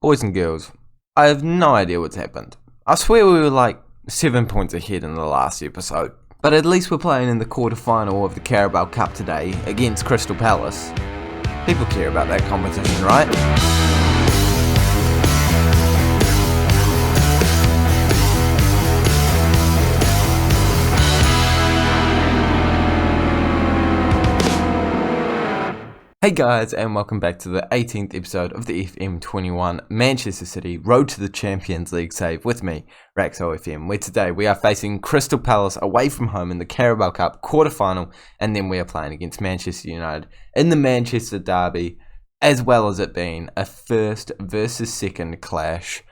Boys and girls, I have no idea what's happened. I swear we were like 7 points ahead in the last episode. But at least we're playing in the quarter-final of the Carabao Cup today against Crystal Palace. People care about that competition, right? Hey guys, and welcome back to the 18th episode of the FM21 Manchester City Road to the Champions League save with me, Raxo FM, where today we are facing Crystal Palace away from home in the Carabao Cup quarter-final, and then we are playing against Manchester United in the Manchester derby, as well as it being a first versus second clash.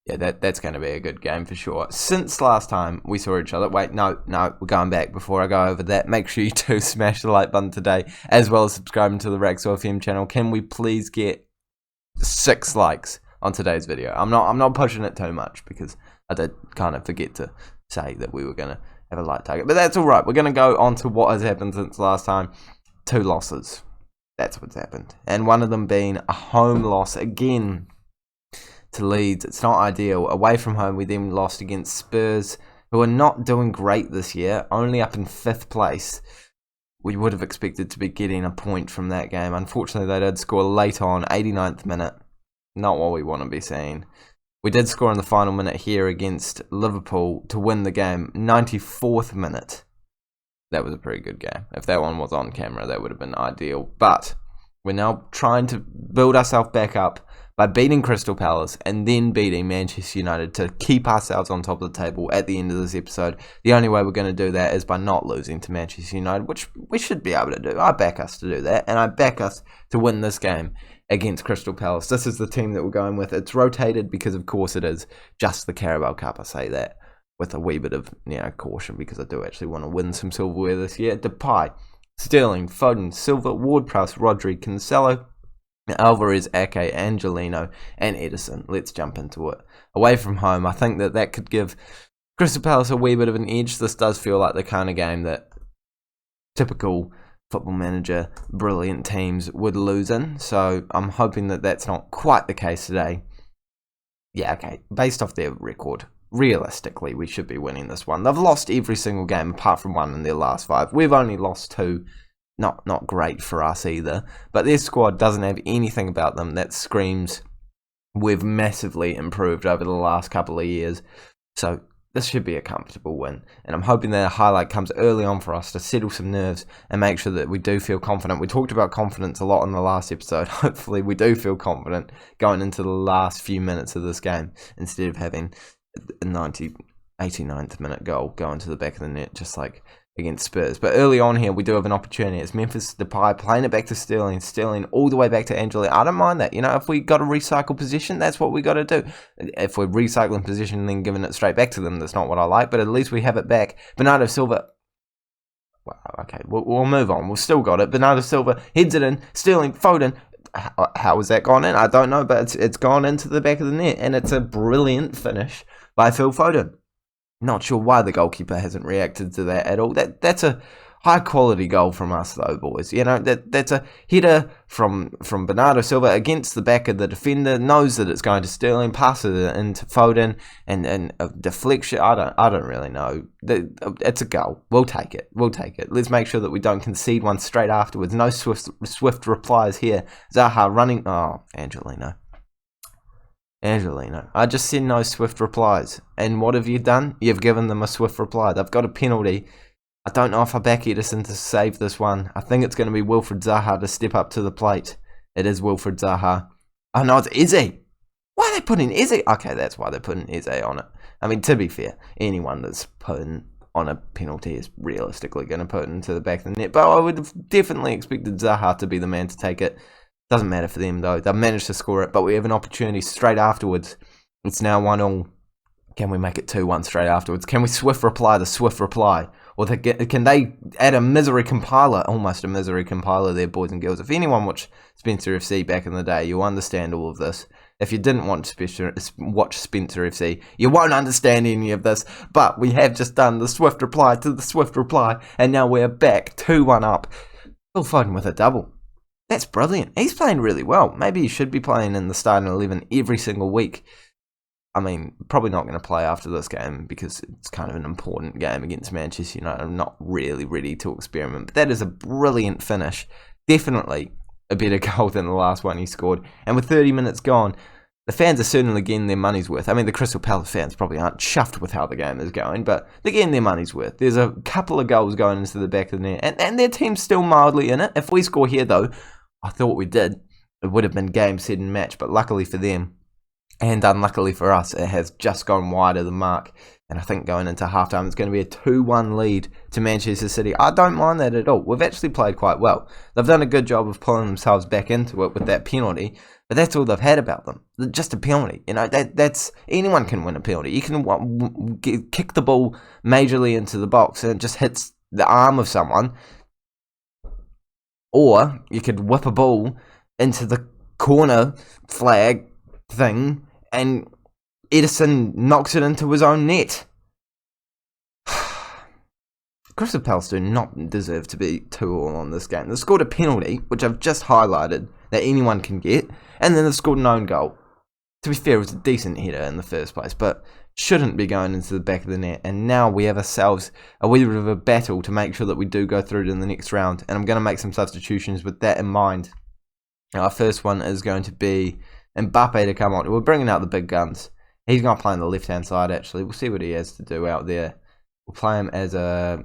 Yeah, that's going to be a good game for sure. Since last time we saw each other, no, we're going back. Before I go over that, make sure you do smash the like button today, as well as subscribing to the Raxo FM channel. Can we please get 6 likes on today's video? I'm not pushing it too much because I did kind of forget to say that we were going to have a like target, but that's all right. We're going to go on to what has happened since last time. 2 losses. That's what's happened, and one of them being a home loss again to Leeds. It's not ideal. Away from home, we then lost against Spurs, who are not doing great this year, only up in 5th place. We would have expected to be getting a point from that game. Unfortunately, they did score late on, 89th minute. Not what we want to be seeing. We did score in the final minute here against Liverpool to win the game, 94th minute. That was a pretty good game. If that one was on camera, that would have been ideal. But we're now trying to build ourselves back up by beating Crystal Palace and then beating Manchester United to keep ourselves on top of the table at the end of this episode. The only way we're going to do that is by not losing to Manchester United, which we should be able to do. I back us to do that, and I back us to win this game against Crystal Palace. This is the team that we're going with. It's rotated because, of course, it is just the Carabao Cup. I say that with a wee bit of caution because I do actually want to win some silverware this year. Depay, Sterling, Foden, Silva, Ward-Prowse, Rodri, Cancelo, Alvarez, Ake, Angelino, and Ederson. Let's jump into it. Away from home, I think that could give Crystal Palace a wee bit of an edge. This does feel like the kind of game that typical Football Manager brilliant teams would lose in, so I'm hoping that that's not quite the case today. Yeah, okay, based off their record, realistically, we should be winning this one. They've lost every single game apart from one in their last 5. We've only lost 2. Not great for us either, but their squad doesn't have anything about them that screams we've massively improved over the last couple of years. So this should be a comfortable win, and I'm hoping that a highlight comes early on for us to settle some nerves and make sure that we do feel confident. We talked about confidence a lot in the last episode. Hopefully we do feel confident going into the last few minutes of this game instead of having a 89th minute goal go into the back of the net just like against Spurs. But early on here, we do have an opportunity. It's Memphis Depay playing it back to Sterling. Sterling all the way back to Angelino. I don't mind that. If we got to recycle position, that's what we got to do. If we're recycling position and then giving it straight back to them, that's not what I like. But at least we have it back. Bernardo Silva. Wow, okay, we'll move on. We've still got it. Bernardo Silva heads it in. Sterling, Foden. How has that gone in? I don't know, but it's gone into the back of the net. And it's a brilliant finish by Phil Foden. Not sure why the goalkeeper hasn't reacted to that at all. That's a high quality goal from us though, boys. That's a header from Bernardo Silva against the back of the defender, knows that it's going to Sterling, passes it into Foden, and a deflection. I don't really know. It's a goal. We'll take it. Let's make sure that we don't concede one straight afterwards. No swift replies here. Zaha running. Oh, Angelino. I just said no swift replies. And what have you done? You've given them a swift reply. They've got a penalty. I don't know if I back Ederson to save this one. I think it's going to be Wilfried Zaha to step up to the plate. It is Wilfried Zaha. Oh no, it's Eze. Why are they putting Eze? Okay, that's why they're putting Eze on it. I mean, to be fair, anyone that's putting on a penalty is realistically going to put it into the back of the net. But I would have definitely expected Zaha to be the man to take it. Doesn't matter for them though. They've managed to score it, but we have an opportunity straight afterwards. It's now 1-1. Can we make it 2-1 straight afterwards? Can we swift reply the swift reply? Or can they add a misery compiler? Almost a misery compiler there, boys and girls. If anyone watched Spencer FC back in the day, you'll understand all of this. If you didn't watch Spencer FC, you won't understand any of this. But we have just done the swift reply to the swift reply, and now we're back 2-1 up. Phil Foden with a double. That's brilliant. He's playing really well. Maybe he should be playing in the starting 11 every single week. I mean, probably not going to play after this game because it's kind of an important game against Manchester United. I'm not really ready to experiment. But that is a brilliant finish. Definitely a better goal than the last one he scored. And with 30 minutes gone, the fans are certainly getting their money's worth. I mean, the Crystal Palace fans probably aren't chuffed with how the game is going, but they're getting their money's worth. There's a couple of goals going into the back of the net, and their team's still mildly in it. If we score here, though, I thought we did, it would have been game, set, and match. But luckily for them, and unluckily for us, it has just gone wide of the mark. And I think going into halftime, it's going to be a 2-1 lead to Manchester City. I don't mind that at all. We've actually played quite well. They've done a good job of pulling themselves back into it with that penalty. But that's all they've had about them. Just a penalty. You know, that's anyone can win a penalty. You can kick the ball majorly into the box and it just hits the arm of someone. Or you could whip a ball into the corner flag thing and Ederson knocks it into his own net. Crystal Palace do not deserve to be 2-2 on this game. They've scored a penalty, which I've just highlighted, that anyone can get, and then they've scored an own goal. To be fair, it was a decent header in the first place, but shouldn't be going into the back of the net. And now we have ourselves a wee bit of a battle to make sure that we do go through to the next round. And I'm going to make some substitutions with that in mind. Now, our first one is going to be Mbappe to come on. We're bringing out the big guns. He's going to play on the left-hand side, actually. We'll see what he has to do out there. We'll play him as a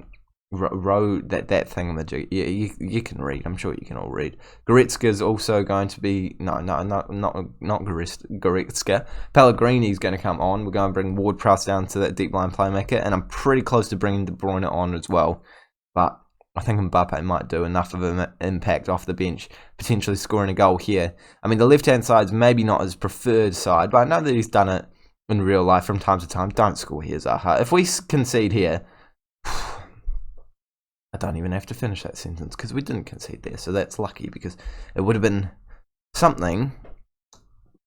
that thingamajig. Yeah, you can read. I'm sure you can all read. Goretzka's also going to be not Goretzka. Pellegrini's going to come on. We're going to bring Ward-Prowse down to that deep line playmaker, and I'm pretty close to bringing Bryune on as well. But I think Mbappe might do enough of an impact off the bench, potentially scoring a goal here. I mean, the left-hand side's maybe not his preferred side, but I know that he's done it in real life from time to time. Don't score here, Zaha. If we concede here, I don't even have to finish that sentence because we didn't concede there. So that's lucky because it would have been something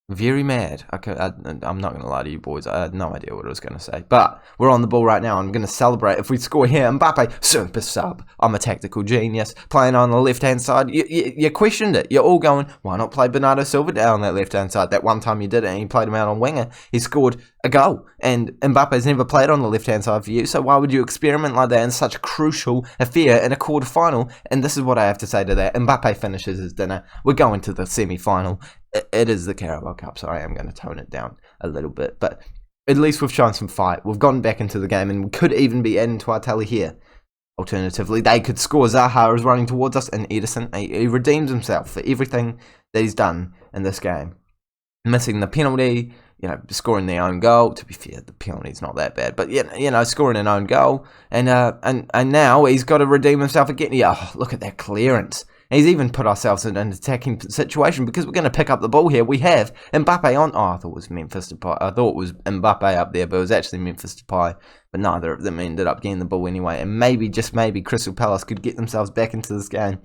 very mad. I'm not going to lie to you boys. I had no idea what I was going to say. But we're on the ball right now. I'm going to celebrate if we score here. Mbappe, super sub. I'm a tactical genius. Playing on the left-hand side. You questioned it. You're all going, why not play Bernardo Silva down on that left-hand side? That one time you did it and you played him out on winger. He scored a goal. And Mbappe's never played on the left-hand side for you. So why would you experiment like that in such a crucial affair in a quarter-final? And this is what I have to say to that. Mbappe finishes his dinner. We're going to the semi-final. It is the Carabao Cup, so I am going to tone it down a little bit. But at least we've shown some fight. We've gotten back into the game, and we could even be adding to our tally here. Alternatively, they could score. Zaha is running towards us, and Ederson, he redeems himself for everything that he's done in this game. Missing the penalty, scoring their own goal. To be fair, the penalty's not that bad, but scoring an own goal, and now he's got to redeem himself again. Yeah, look at that clearance. He's even put ourselves in an attacking situation because we're going to pick up the ball here. We have Mbappe on. Oh, I thought it was Memphis Depay. I thought it was Mbappe up there, but it was actually Memphis Depay. But neither of them ended up getting the ball anyway. And maybe, just maybe, Crystal Palace could get themselves back into this game.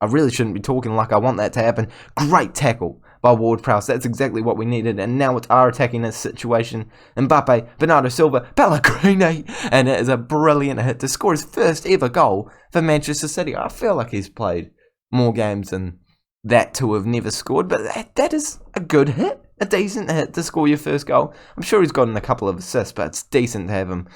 I really shouldn't be talking like I want that to happen. Great tackle by Ward-Prowse. That's exactly what we needed. And now it's our attacking this situation. Mbappe, Bernardo Silva, Pellegrini. And it is a brilliant hit to score his first ever goal for Manchester City. I feel like he's played more games than that to have never scored, but that is a good hit, a decent hit to score your first goal. I'm sure he's gotten a couple of assists, but it's decent to have him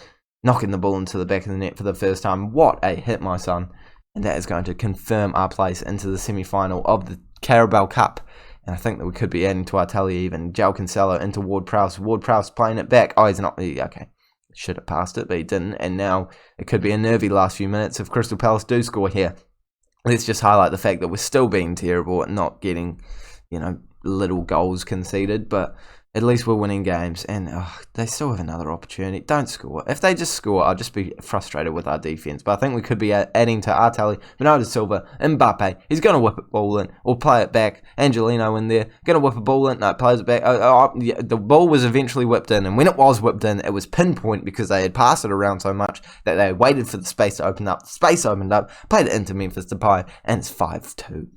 knocking the ball into the back of the net for the first time. What a hit, my son. And that is going to confirm our place into the semi-final of the Carabao Cup. And I think that we could be adding to our tally even. João Cancelo into Ward-Prowse. Ward-Prowse playing it back. Oh, he's not. Okay. Should have passed it, but he didn't. And now it could be a nervy last few minutes if Crystal Palace do score here. Let's just highlight the fact that we're still being terrible at not getting, little goals conceded. But at least we're winning games. And they still have another opportunity. Don't score. If they just score, I'll just be frustrated with our defense. But I think we could be adding to our tally. Bernardo Silva, Mbappe. He's going to whip it ball in or play it back. Angelino in there. Going to whip a ball in. No, plays it back. The ball was eventually whipped in. And when it was whipped in, it was pinpoint because they had passed it around so much that they waited for the space to open up. The space opened up. Played it into Memphis Depay. And it's 5-2.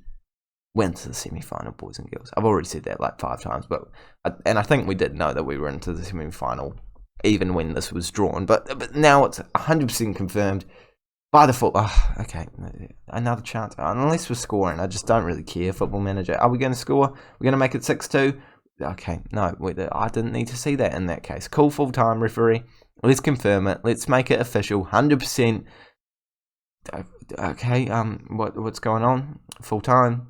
Went to the semi-final, boys and girls. I've already said that like 5 times, and I think we did know that we were into the semi-final even when this was drawn. But now it's 100% confirmed. By default, okay, another chance. Unless we're scoring, I just don't really care. Football Manager, are we going to score? We're going to make it 6-2. Okay, no, I didn't need to see that in that case. Call full time, referee. Let's confirm it. Let's make it official. 100%. Okay, what's going on? Full time.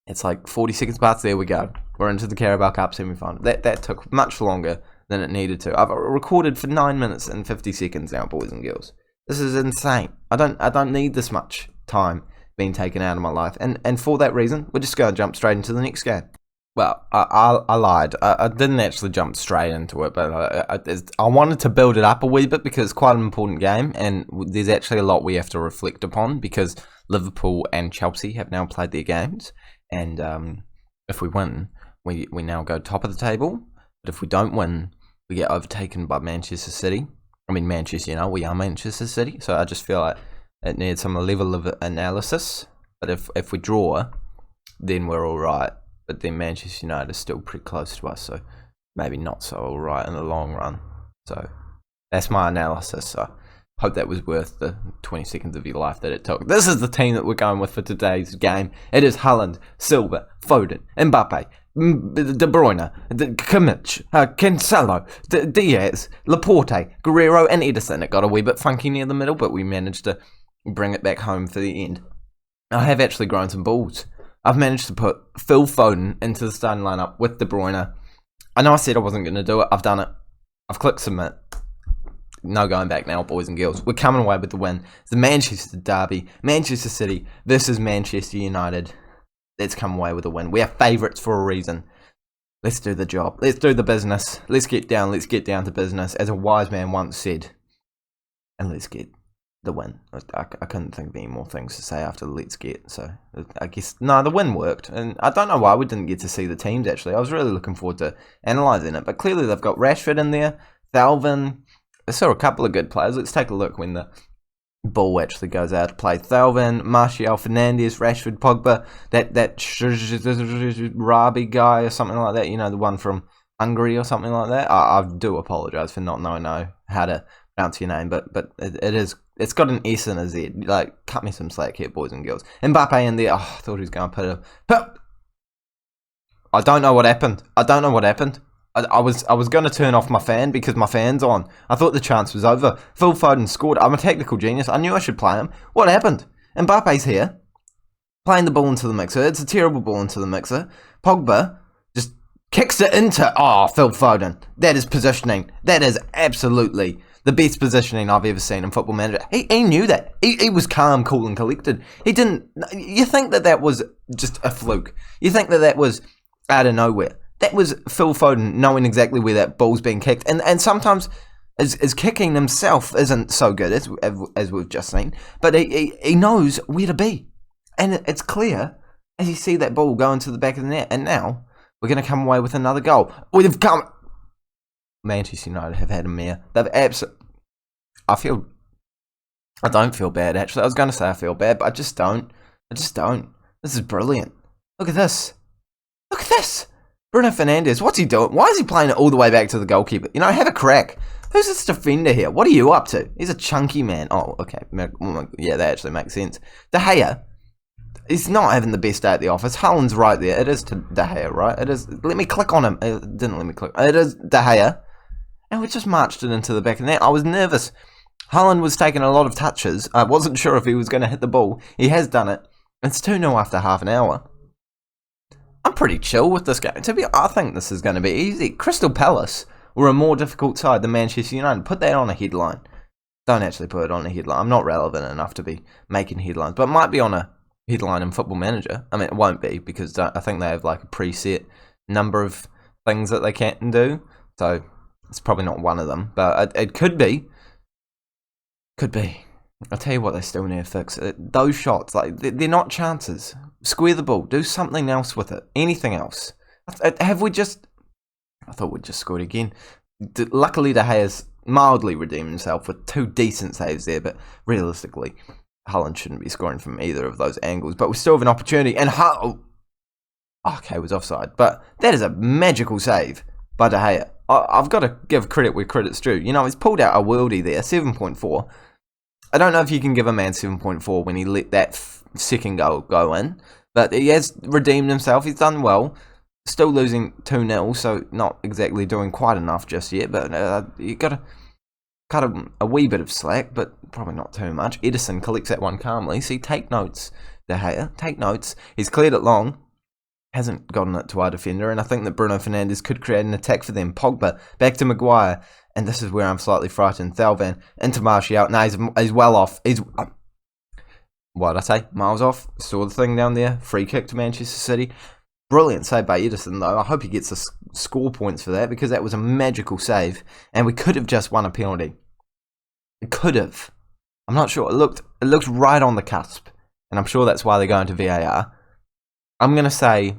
It's like 40 seconds past. There we go. We're into the Carabao Cup semi-final. That took much longer than it needed to. I've recorded for 9 minutes and 50 seconds now, boys and girls. This is insane. I don't need this much time being taken out of my life. And for that reason, we're just going to jump straight into the next game. Well, I lied. I didn't actually jump straight into it, but I wanted to build it up a wee bit because it's quite an important game, and there's actually a lot we have to reflect upon because Liverpool and Chelsea have now played their games, and if we win, we now go top of the table. But if we don't win, we get overtaken by Manchester City. I mean, Manchester, we are Manchester City, so I just feel like it needs some level of analysis. But if we draw, then we're all right. But then Manchester United is still pretty close to us, so maybe not so all right in the long run. So that's my analysis. So I hope that was worth the 20 seconds of your life that it took. This is the team that we're going with for today's game. It is Haaland, Silva, Foden, Mbappe, De Bruyne, Kimmich, Cancelo, Diaz, Laporte, Aguero, and Ederson. It got a wee bit funky near the middle, but we managed to bring it back home for the end. I have actually grown some balls. I've managed to put Phil Foden into the starting lineup with De Bruyne. I know I said I wasn't going to do it. I've done it. I've clicked submit. No going back now, boys and girls. We're coming away with the win. It's the Manchester derby. Manchester City versus Manchester United. Let's come away with a win. We are favourites for a reason. Let's do the job. Let's do the business. Let's get down to business, as a wise man once said. And let's get the win. I couldn't think of any more things to say after the let's get. So I guess, no, the win worked. And I don't know why we didn't get to see the teams, actually. I was really looking forward to analysing it. But clearly they've got Rashford in there. Thauvin. I saw a couple of good players. Let's take a look when the ball actually goes out to play. Thauvin, Martial, Fernandes, Rashford, Pogba, that Rabi guy or something like that, the one from Hungary or something like that. I do apologise for not knowing how to pronounce your name, but it's got an S and a Z. Like, cut me some slack here, boys and girls. Mbappe in there. Oh, I thought he was going to put I don't know what happened. I was going to turn off my fan because my fan's on. I thought the chance was over. Phil Foden scored. I'm a technical genius. I knew I should play him. What happened? Mbappe's here, playing the ball into the mixer. It's a terrible ball into the mixer. Pogba just kicks it into... Phil Foden. That is positioning. That is absolutely the best positioning I've ever seen in Football Manager. He knew that. He was calm, cool, and collected. He didn't... You think that was just a fluke. You think that was out of nowhere. That was Phil Foden knowing exactly where that ball's being kicked. And sometimes his kicking himself isn't so good, as we've just seen. But he knows where to be. And it's clear as you see that ball go into the back of the net. And now we're going to come away with another goal. Manchester United have had a mare. They've absolutely... I don't feel bad, actually. I was going to say I feel bad, but I just don't. This is brilliant. Look at this. Bruno Fernandes, what's he doing? Why is he playing it all the way back to the goalkeeper? Have a crack. Who's this defender here? What are you up to? He's a chunky man. Oh, okay. Yeah, that actually makes sense. De Gea, he's not having the best day at the office. Haaland's right there. It is De Gea, right? It is. Let me click on him. It didn't let me click. It is De Gea. And we just marched it into the back of the net. I was nervous. Haaland was taking a lot of touches. I wasn't sure if he was going to hit the ball. He has done it. It's 2-0 after half an hour. I'm pretty chill with this game. I think this is going to be easy. Crystal Palace were a more difficult side than Manchester United. Put that on a headline. Don't actually put it on a headline. I'm not relevant enough to be making headlines, but it might be on a headline in Football Manager. I mean, it won't be because I think they have like a preset number of things that they can do. So it's probably not one of them, but it could be. Could be. I'll tell you what, they still need to fix. Those shots, they're not chances. Square the ball. Do something else with it. Anything else. Have we just... I thought we'd just scored again. Luckily, De Gea's mildly redeemed himself with 2 decent saves there, but realistically, Haaland shouldn't be scoring from either of those angles. But we still have an opportunity, and okay, it was offside. But that is a magical save by De Gea. I've got to give credit where credit's due. He's pulled out a worldie there, 7.4. I don't know if you can give a man 7.4 when he let that second goal go in, but he has redeemed himself. He's done well. Still losing 2-0, so not exactly doing quite enough just yet, but you got to cut a wee bit of slack, but probably not too much. Ederson collects that one calmly. See, take notes, De Gea. Take notes. He's cleared it long. Hasn't gotten it to our defender, and I think that Bruno Fernandes could create an attack for them. Pogba, back to Maguire, and this is where I'm slightly frightened. Thauvin into Martial. No, he's well off. He's, what did I say? Miles off. Saw the thing down there. Free kick to Manchester City. Brilliant save by Ederson, though. I hope he gets the score points for that, because that was a magical save, and we could have just won a penalty. It could have. I'm not sure. It looked right on the cusp, and I'm sure that's why they're going to VAR. I'm going to say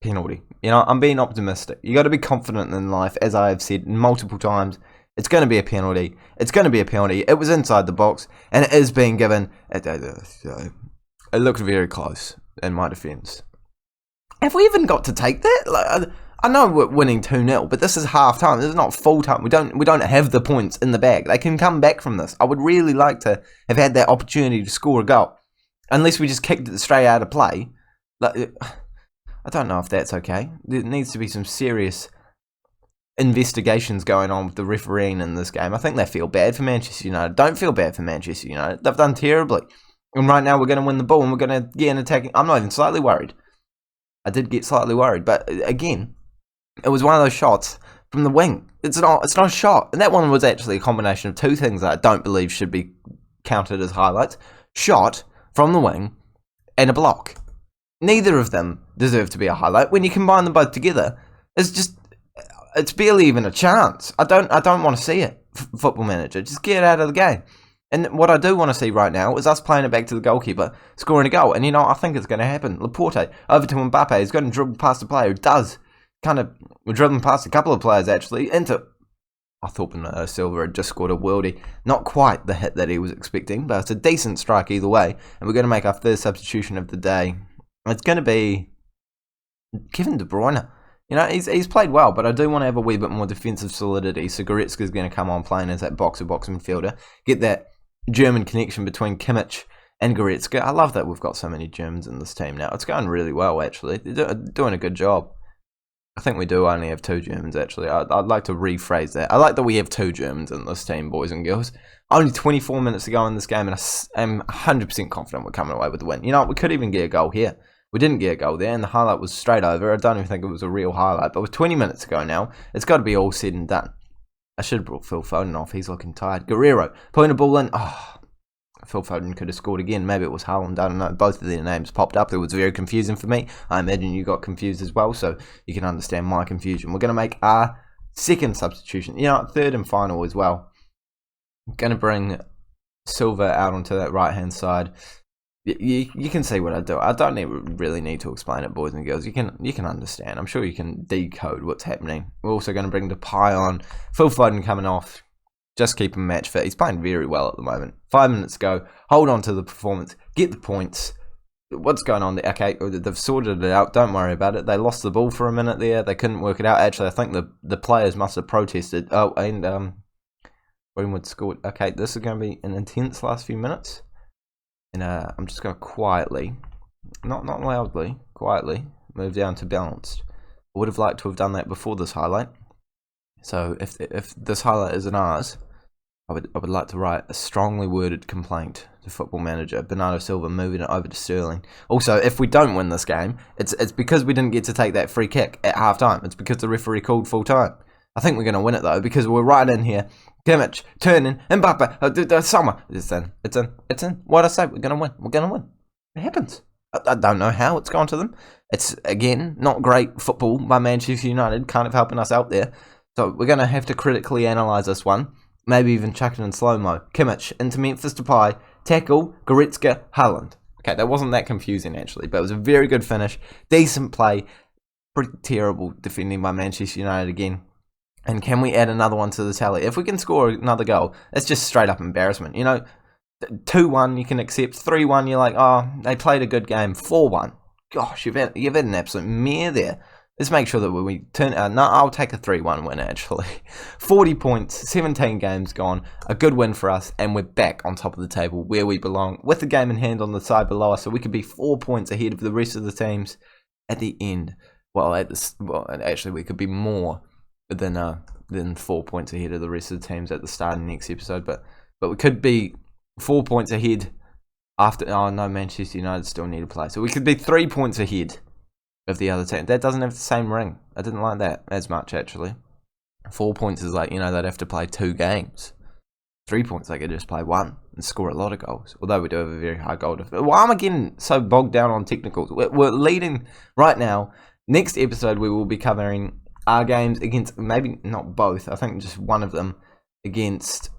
penalty. You know, I'm being optimistic. You got to be confident in life, as I have said multiple times. It's going to be a penalty. It's going to be a penalty. It was inside the box, and it is being given. It looked very close in my defence. Have we even got to take that? Like, I know we're winning 2-0, but this is half time. This is not full time. We don't have the points in the bag. They can come back from this. I would really like to have had that opportunity to score a goal, unless we just kicked it straight out of play. Like, I don't know if that's okay. There needs to be some serious investigations going on with the refereeing in this game. I think they feel bad for Manchester United. Don't feel bad for Manchester United. They've done terribly. And right now we're going to win the ball and we're going to get an attacking. I'm not even slightly worried. I did get slightly worried. But again, it was one of those shots from the wing. It's not a shot. And that one was actually a combination of two things that I don't believe should be counted as highlights. Shot from the wing and a block. Neither of them deserve to be a highlight. When you combine them both together, it's barely even a chance. I don't want to see it, Football Manager. Just get it out of the game. And what I do want to see right now is us playing it back to the goalkeeper, scoring a goal. And, you know, I think it's going to happen. Laporte over to Mbappe. He's going to dribble past a player who does. We're dribbling past a couple of players, actually, into... I thought Bernardo Silva had just scored a worldie. Not quite the hit that he was expecting, but it's a decent strike either way. And we're going to make our first substitution of the day. It's going to be Kevin De Bruyne. You know, he's played well, but I do want to have a wee bit more defensive solidity. So Goretzka's going to come on playing as that box-to-box midfielder. Get that German connection between Kimmich and Goretzka. I love that we've got so many Germans in this team now. It's going really well, actually. They're doing a good job. I think we do only have 2 Germans, actually. I'd like to rephrase that. I like that we have 2 Germans in this team, boys and girls. Only 24 minutes to go in this game, and I'm 100% confident we're coming away with the win. You know, we could even get a goal here. We didn't get a goal there, and the highlight was straight over. I don't even think it was a real highlight. But with 20 minutes to go now, it's got to be all said and done. I should have brought Phil Foden off. He's looking tired. Guerrero, putting a ball in. Oh, Phil Foden could have scored again. Maybe it was Haaland. I don't know. Both of their names popped up. It was very confusing for me. I imagine you got confused as well, so you can understand my confusion. We're going to make our second substitution. You know, third and final as well. I'm going to bring Silva out onto that right-hand side. You can see what I do. I don't really need to explain it, boys and girls. You can understand. I'm sure you can decode what's happening. We're also going to bring Depay on. Phil Foden coming off. Just keep him match fit. He's playing very well at the moment. 5 minutes ago. Hold on to the performance. Get the points. What's going on there? Okay, they've sorted it out. Don't worry about it. They lost the ball for a minute there. They couldn't work it out. Actually, I think the players must have protested. Oh, and Greenwood scored. Okay, this is going to be an intense last few minutes. And I'm just going to quietly, not loudly, quietly move down to balanced. I would have liked to have done that before this highlight. So if this highlight isn't ours, I would like to write a strongly worded complaint to Football Manager. Bernardo Silva moving it over to Sterling. Also, if we don't win this game, it's because we didn't get to take that free kick at half time. It's because the referee called full time. I think we're going to win it though, because we're right in here. Kimmich, turning, Mbappe, Sommer. It's in. What I say, we're going to win. It happens. I don't know how it's gone to them. It's, again, not great football by Manchester United, kind of helping us out there. So we're going to have to critically analyse this one. Maybe even chuck it in slow-mo. Kimmich, into Memphis Depay, tackle, Goretzka, Haaland. Okay, that wasn't that confusing, actually, but it was a very good finish. Decent play. Pretty terrible defending by Manchester United again. And can we add another one to the tally? If we can score another goal, it's just straight up embarrassment. You know, 2-1 you can accept. 3-1 you're like, oh, they played a good game. 4-1, gosh, you've had an absolute mare there. let's make sure that when we turn no, I'll take a 3-1 win actually. 40 points, 17 games gone, a good win for us, and we're back on top of the table where we belong, with the game in hand on the side below us, so we could be 4 points ahead of the rest of the teams at the end. Well, actually we could be more than 4 points ahead of the rest of the teams at the start of the next episode, but we could be 4 points ahead after. Oh no, Manchester United still need to play, so we could be 3 points ahead of the other team. That doesn't have the same ring. I didn't like that as much actually. 4 points is like, they'd have to play 2 games. 3 points, they could just play 1 and score a lot of goals. Although we do have a very high goal difference. Why am I getting so bogged down on technicals? We're leading right now. Next episode we will be covering our games against, maybe not both, I think just one of them, against,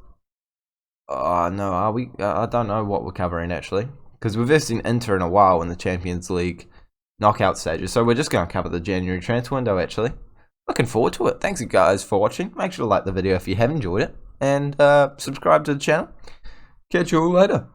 no, are we? I don't know what we're covering actually, because we've seen Inter in a while in the Champions League knockout stages, so we're just going to cover the January transfer window actually. Looking forward to it. Thanks you guys for watching. Make sure to like the video if you have enjoyed it, and subscribe to the channel. Catch you all later.